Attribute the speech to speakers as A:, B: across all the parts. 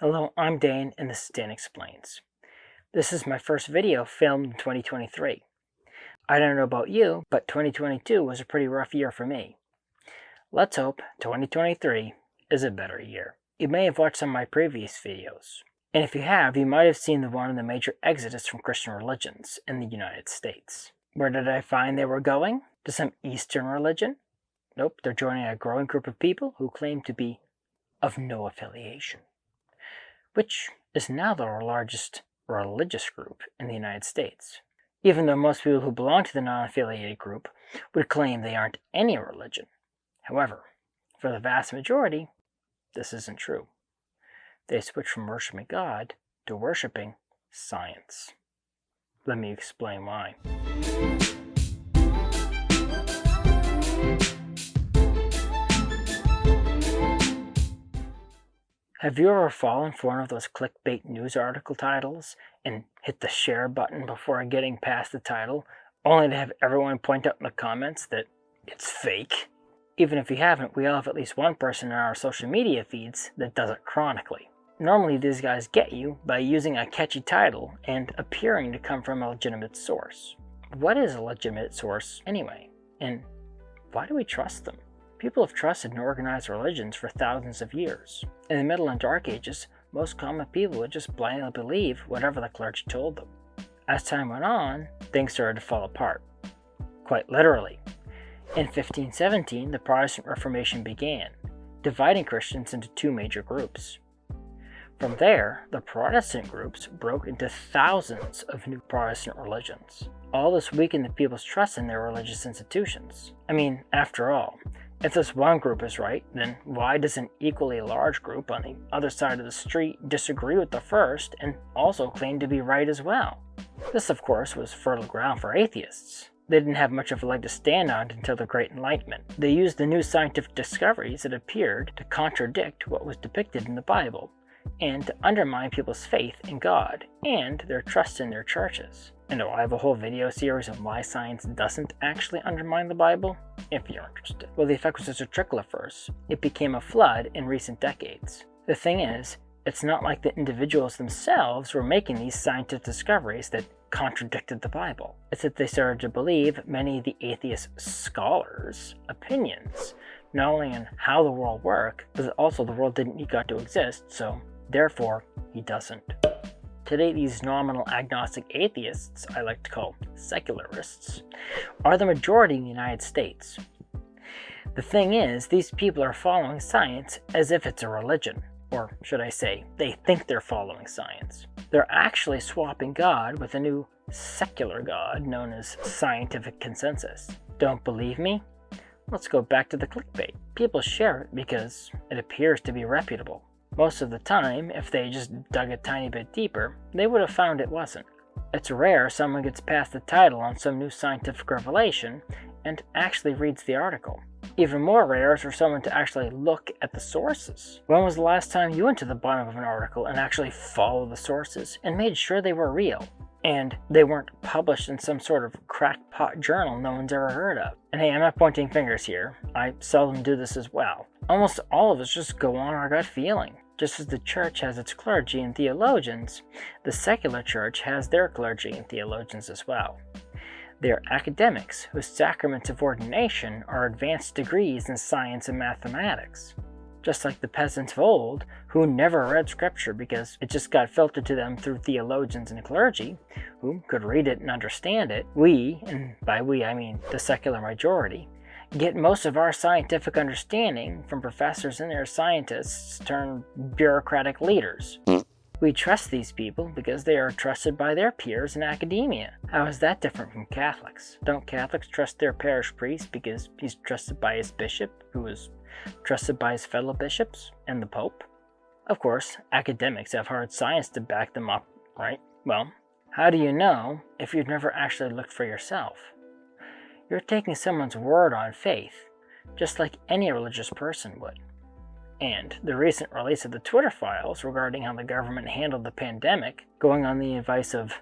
A: Hello, I'm Dane, and this is Dan Explains. This is my first video filmed in 2023. I don't know about you, but 2022 was a pretty rough year for me. Let's hope 2023 is a better year. You may have watched some of my previous videos, and if you have, you might have seen the one on the major exodus from Christian religions in the United States. Where did I find they were going? To some Eastern religion? Nope, they're joining a growing group of people who claim to be of no affiliation, which is now the largest religious group in the United States, even though most people who belong to the non-affiliated group would claim they aren't any religion. However, for the vast majority, this isn't true. They switch from worshiping God to worshiping science. Let me explain why. Have you ever fallen for one of those clickbait news article titles and hit the share button before getting past the title, only to have everyone point out in the comments that it's fake? Even if you haven't, we all have at least one person in our social media feeds that does it chronically. Normally these guys get you by using a catchy title and appearing to come from a legitimate source. What is a legitimate source anyway? And why do we trust them? People have trusted in organized religions for thousands of years. In the Middle and Dark Ages, most common people would just blindly believe whatever the clergy told them. As time went on, things started to fall apart. Quite literally. In 1517, the Protestant Reformation began, dividing Christians into two major groups. From there, the Protestant groups broke into thousands of new Protestant religions. All this weakened the people's trust in their religious institutions. I mean, after all, if this one group is right, then why does an equally large group on the other side of the street disagree with the first and also claim to be right as well? This, of course, was fertile ground for atheists. They didn't have much of a leg to stand on until the Great Enlightenment. They used the new scientific discoveries that appeared to contradict what was depicted in the Bible, and to undermine people's faith in God and their trust in their churches. And I have a whole video series on why science doesn't actually undermine the Bible, if you're interested. Well, the effect was just a trickle at first. It became a flood in recent decades. The thing is, it's not like the individuals themselves were making these scientific discoveries that contradicted the Bible. It's that they started to believe many of the atheist scholars' opinions, not only on how the world worked, but also the world didn't need God to exist, so therefore he doesn't. Today, these nominal agnostic atheists, I like to call secularists, are the majority in the United States. The thing is, these people are following science as if it's a religion. Or should I say, they think they're following science. They're actually swapping God with a new secular God known as scientific consensus. Don't believe me? Let's go back to the clickbait. People share it because it appears to be reputable. Most of the time, if they just dug a tiny bit deeper, they would have found it wasn't. It's rare someone gets past the title on some new scientific revelation and actually reads the article. Even more rare is for someone to actually look at the sources. When was the last time you went to the bottom of an article and actually followed the sources and made sure they were real? And they weren't published in some sort of crackpot journal no one's ever heard of. And hey, I'm not pointing fingers here. I seldom do this as well. Almost all of us just go on our gut feeling. Just as the church has its clergy and theologians, the secular church has their clergy and theologians as well. They are academics whose sacraments of ordination are advanced degrees in science and mathematics. Just like the peasants of old, who never read scripture because it just got filtered to them through theologians and clergy, who could read it and understand it, we, and by we I mean the secular majority, get most of our scientific understanding from professors and their scientists turned bureaucratic leaders. We trust these people because they are trusted by their peers in academia. How is that different from Catholics? Don't Catholics trust their parish priest because he's trusted by his bishop, who is trusted by his fellow bishops, and the Pope? Of course, academics have hard science to back them up, right? Well, how do you know if you've never actually looked for yourself? You're taking someone's word on faith, just like any religious person would. And the recent release of the Twitter files regarding how the government handled the pandemic, going on the advice of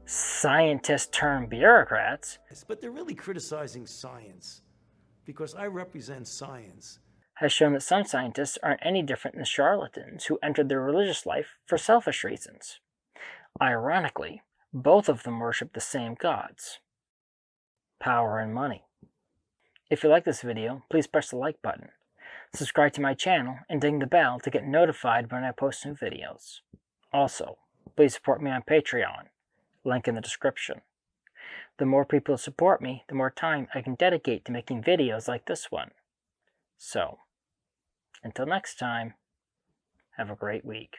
A: scientists-turned-bureaucrats,
B: But they're really criticizing science, because I represent science.
A: has shown that some scientists aren't any different than charlatans who entered their religious life for selfish reasons. Ironically, both of them worship the same gods: power and money. If you like this video, please press the like button, subscribe to my channel, and ding the bell to get notified when I post new videos. Also, please support me on Patreon, link in the description. The more people support me, the more time I can dedicate to making videos like this one. So, until next time, have a great week.